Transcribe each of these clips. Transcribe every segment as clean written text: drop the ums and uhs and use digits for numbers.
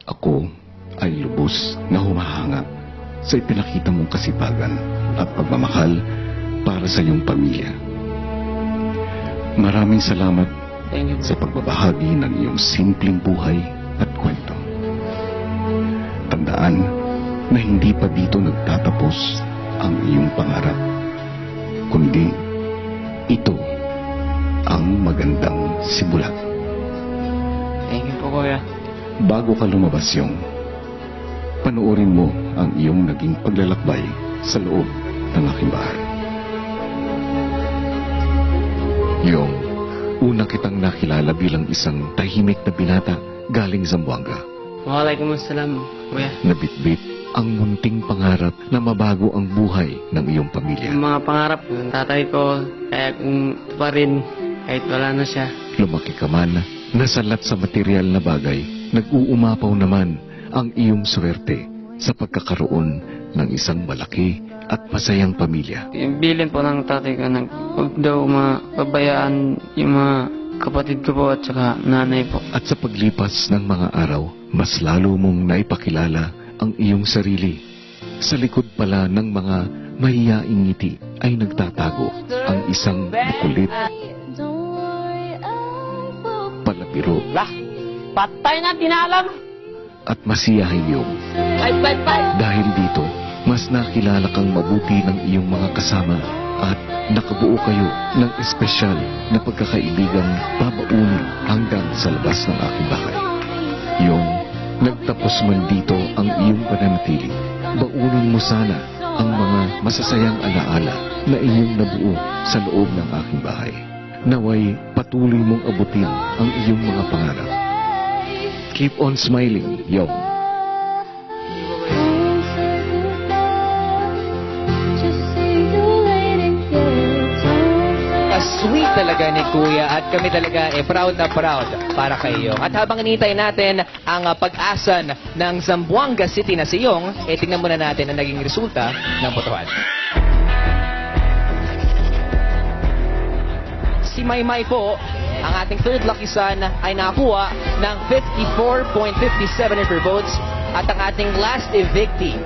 Ako ay lubos na humahanga sa ipinakita mong kasipagan at pagmamahal para sa iyong pamilya. Maraming salamat Thank you. sa pagbabahagi ng iyong simpleng buhay at kwento. Tandaan na hindi pa dito nagtatapos ang iyong pangarap, kundi ito ang magandang simula. Thank you po, Kuya. Bago ka lumabas yung, panoorin mo ang iyong naging paglalakbay sa loob ng aking bahay. Yung una kitang nakilala bilang isang tahimik na binata galing Zamboanga. Waalaikumsalam, Kuya. Nabitbit ang munting pangarap na mabago ang buhay ng iyong pamilya. Yung mga pangarap ng tatay ko, kaya kung pa rin, kahit wala na siya. Lumaki ka man, nasalat sa material na bagay, nag-uumapaw naman ang iyong swerte sa pagkakaroon ng isang malaki at masayang pamilya. Yung bilin po ng tatay ko, huwag daw mapabayaan yung mga kapatid ko po at saka nanay po. At sa paglipas ng mga araw, mas lalo mong naipakilala ang iyong sarili. Sa likod pala ng mga mahiyaing ngiti ay nagtatago ang isang makulit, palabiro Lah, patay na tinalam! at masiyahin yung. Dahil dito, mas nakilala kang mabuti ng iyong mga kasama at nakabuo kayo ng espesyal na pagkakaibigang babaunin hanggang sa labas ng aking bahay. Yung nagtapos man dito ang iyong pananatili, baunin mo sana ang mga masasayang alaala na iyong nabuo sa loob ng aking bahay. Naway patuloy mong abutin ang iyong mga pangarap. Keep on smiling, Yong. Sweet talaga ni Kuya at kami talaga proud na proud para kay Yong. At habang inintay natin ang pag-asa ng Zamboanga City na si Yong, tingnan muna natin ang naging resulta ng botohan. Si Maymay po, ang ating third lucky son, ay nakakuha ng 54.57 of her votes at ang ating last evictee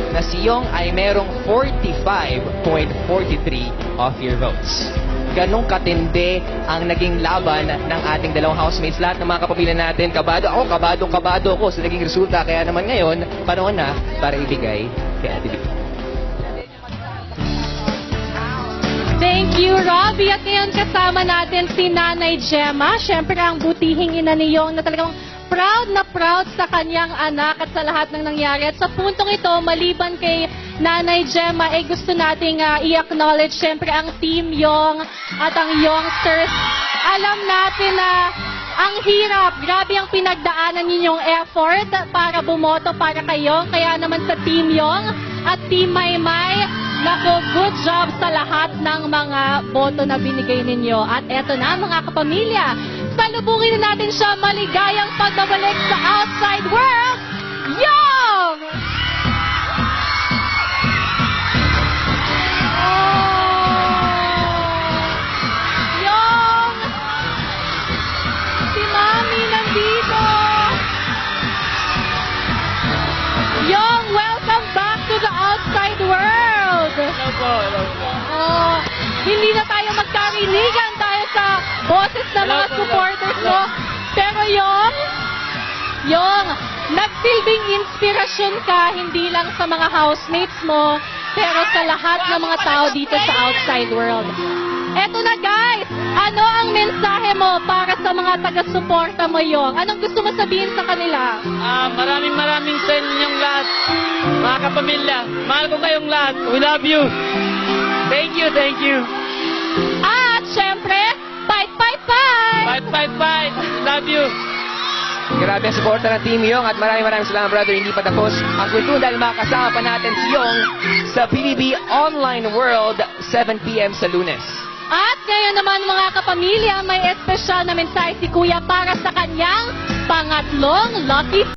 na si Yong ay merong 45.43 of your votes. Ganong katindi ang naging laban ng ating dalawang housemates. Lahat ng mga kapamilya natin, kabado ako sa naging resulta. Kaya naman ngayon, panahon na para ibigay kay Ate Vicky. Thank you, Robbie. At ngayon kasama natin si Nanay Gemma. Siyempre ang butihing ina ni Yong na talagang proud na proud sa kanyang anak at sa lahat ng nangyari. At sa puntong ito, maliban kay Nanay Gemma, gusto nating i-acknowledge siyempre ang Team Yong at ang Yongsters. Alam natin na ang hirap, grabe ang pinagdaanan ninyong effort para bumoto para kay Yong. Kaya naman sa Team Yong at Team Maymay, nako, good job sa lahat ng mga boto na binigay ninyo. At eto na mga kapamilya, salubungin na natin siya maligayang pagbabalik sa outside world, Yong! Yong! Si Mami nandito! Yong, welcome back to the outside world! Hello po, hello po. Oh, hindi na tayo magkarinigan dahil sa boses ng mga supporters mo. Pero Yong, nagsilbing inspirasyon ka hindi lang sa mga housemates mo, pero sa lahat ng mga tao dito sa outside world. Eto na guys, ano ang mensahe mo para sa mga taga-suporta mo, Yong? Anong gusto mo sabihin sa kanila? Maraming sa inyong lahat, mga kapamilya. Mahal ko kayong lahat. We love you. Thank you, thank you. At syempre, fight! Fight. Love you. Grabe ang suporta ng Team Yong at maraming salamat, brother. Hindi pa tapos ang kwentuhan dahil makakasama pa natin si Yong sa PBB Online World 7 p.m. sa Lunes. At ngayon naman mga kapamilya, may espesyal na mensahe si Kuya para sa kanyang pangatlong lucky